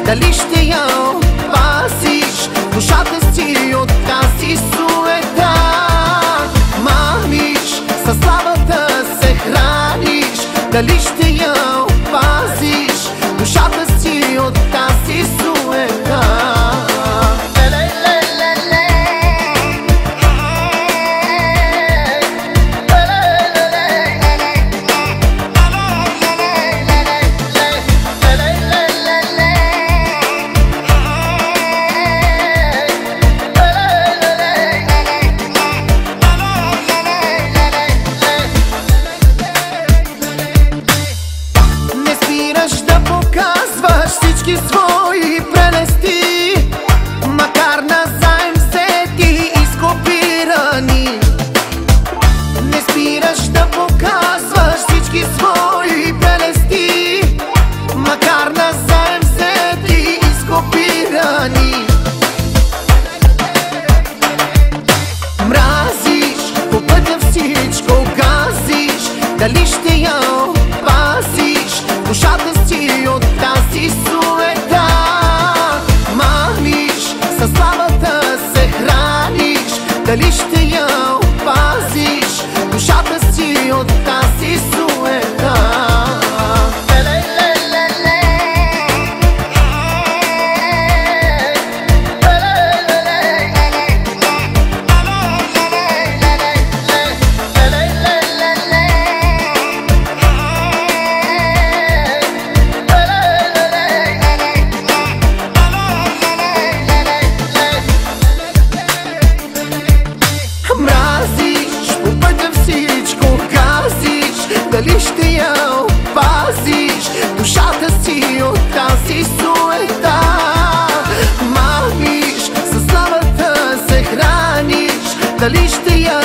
дали ще я опазиш душата си от тази суета. Мамиш, със славата се храниш, дали ще я опазиш душата си от тази суета. Всички свои прелести, макар назаем взети и скопирани. Не спираш да показваш всички свои прелести, макар назаем взети и скопирани. Мразиш, по пътя всичко газиш, дали ще я опазиш душата си от тази суета. Мамиш, със славата се храниш, дали ще я опазиш душата си от тази суета. Дали ще я опазиш душата си от тази суета. Мамиш, със славата се храниш, дали ще я